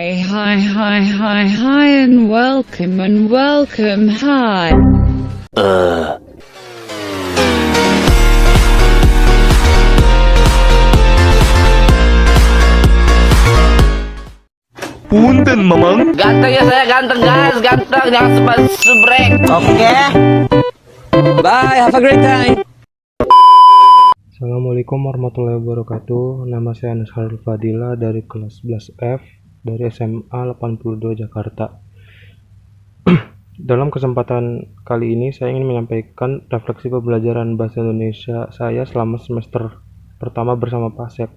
Hi, and welcome, hi. Punten mamang. Ganteng ya saya, ganteng guys, ganteng, jangan sempat subrek. Oke. Bye, have a great time. Assalamualaikum warahmatullahi wabarakatuh. Nama saya Nasharul Fadila dari kelas 11F dari SMA 82 Jakarta. Dalam kesempatan kali ini saya ingin menyampaikan refleksi pembelajaran bahasa Indonesia saya selama semester pertama bersama Pasep.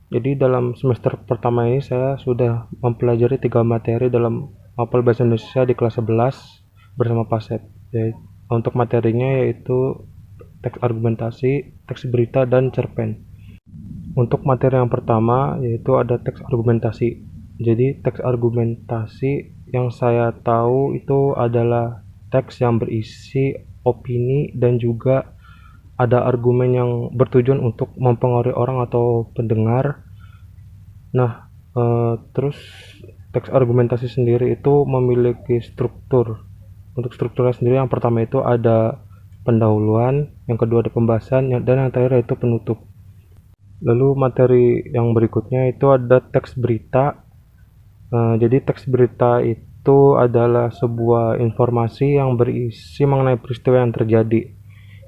Jadi dalam semester pertama ini saya sudah mempelajari 3 materi dalam mapel bahasa Indonesia di kelas 11 bersama Pasep. Untuk materinya yaitu teks argumentasi, teks berita, dan cerpen. Untuk materi yang pertama yaitu ada teks argumentasi. Jadi teks argumentasi yang saya tahu itu adalah teks yang berisi opini dan juga ada argumen yang bertujuan untuk mempengaruhi orang atau pendengar. Nah, terus teks argumentasi sendiri itu memiliki struktur. Untuk strukturnya sendiri yang pertama itu ada pendahuluan, yang kedua ada pembahasan, dan yang terakhir yaitu penutup. Lalu materi yang berikutnya itu ada teks berita. Jadi teks berita itu adalah sebuah informasi yang berisi mengenai peristiwa yang terjadi.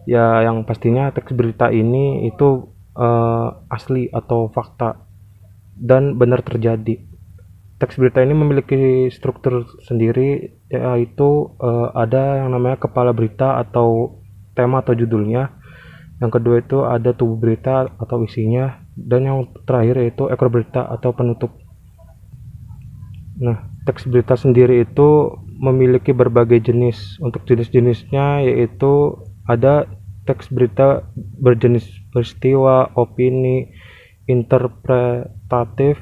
Ya, yang pastinya teks berita ini itu asli atau fakta dan benar terjadi. Teks berita ini memiliki struktur sendiri, yaitu ada yang namanya kepala berita atau tema atau judulnya. Yang kedua itu ada tubuh berita atau isinya, dan yang terakhir yaitu ekor berita atau penutup. Nah, teks berita sendiri itu memiliki berbagai jenis. Untuk jenis-jenisnya yaitu ada teks berita berjenis peristiwa, opini, interpretatif,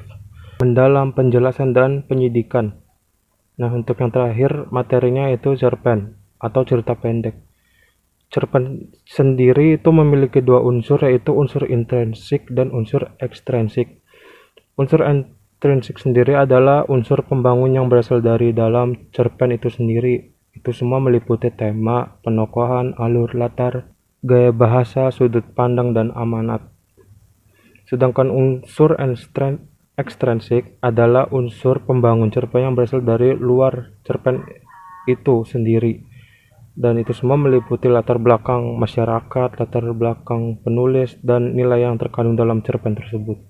mendalam, penjelasan, dan penyidikan. Nah, untuk yang terakhir materinya itu cerpen atau cerita pendek. Cerpen sendiri itu memiliki 2 unsur, yaitu unsur intrinsik dan unsur ekstrinsik. Unsur intrinsik sendiri adalah unsur pembangun yang berasal dari dalam cerpen itu sendiri. Itu semua meliputi tema, penokohan, alur, latar, gaya bahasa, sudut pandang, dan amanat. Sedangkan unsur ekstrinsik adalah unsur pembangun cerpen yang berasal dari luar cerpen itu sendiri. Dan itu semua meliputi latar belakang masyarakat, latar belakang penulis, dan nilai yang terkandung dalam cerpen tersebut.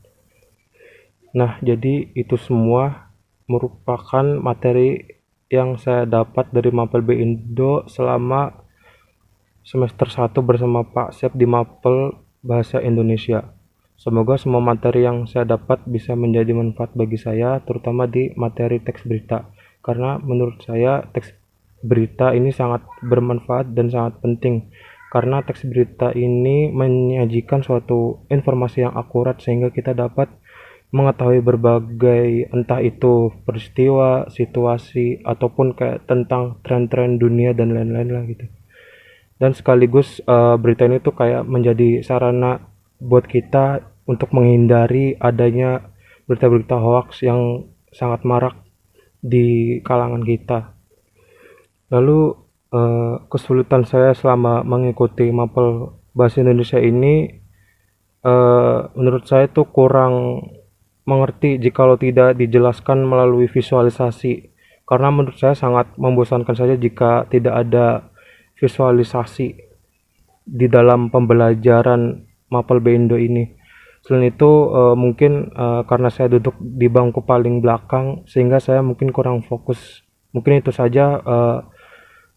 Nah, jadi itu semua merupakan materi yang saya dapat dari Mapel B Indo selama semester 1 bersama Pak Sep di Mapel Bahasa Indonesia. Semoga semua materi yang saya dapat bisa menjadi manfaat bagi saya, terutama di materi teks berita. Karena menurut saya teks berita ini sangat bermanfaat dan sangat penting. Karena teks berita ini menyajikan suatu informasi yang akurat sehingga kita dapat mengetahui berbagai, entah itu peristiwa, situasi, ataupun kayak tentang tren-tren dunia dan lain-lain lah gitu. Dan sekaligus berita ini tuh kayak menjadi sarana buat kita untuk menghindari adanya berita-berita hoax yang sangat marak di kalangan kita. Lalu kesulitan saya selama mengikuti Mapel Bahasa Indonesia ini menurut saya tuh kurang mengerti jikalau tidak dijelaskan melalui visualisasi. Karena menurut saya sangat membosankan saja jika tidak ada visualisasi di dalam pembelajaran Mapel B Indo ini. Selain itu mungkin karena saya duduk di bangku paling belakang sehingga saya mungkin kurang fokus. Mungkin itu saja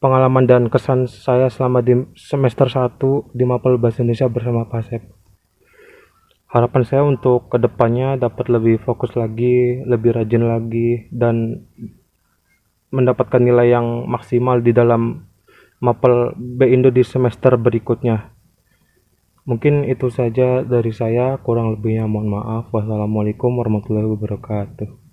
pengalaman dan kesan saya selama di semester 1 di Mapel Bahasa Indonesia bersama Pasep. Harapan saya untuk kedepannya dapat lebih fokus lagi, lebih rajin lagi, dan mendapatkan nilai yang maksimal di dalam Mapel B Indo di semester berikutnya. Mungkin itu saja dari saya, kurang lebihnya mohon maaf. Wassalamualaikum warahmatullahi wabarakatuh.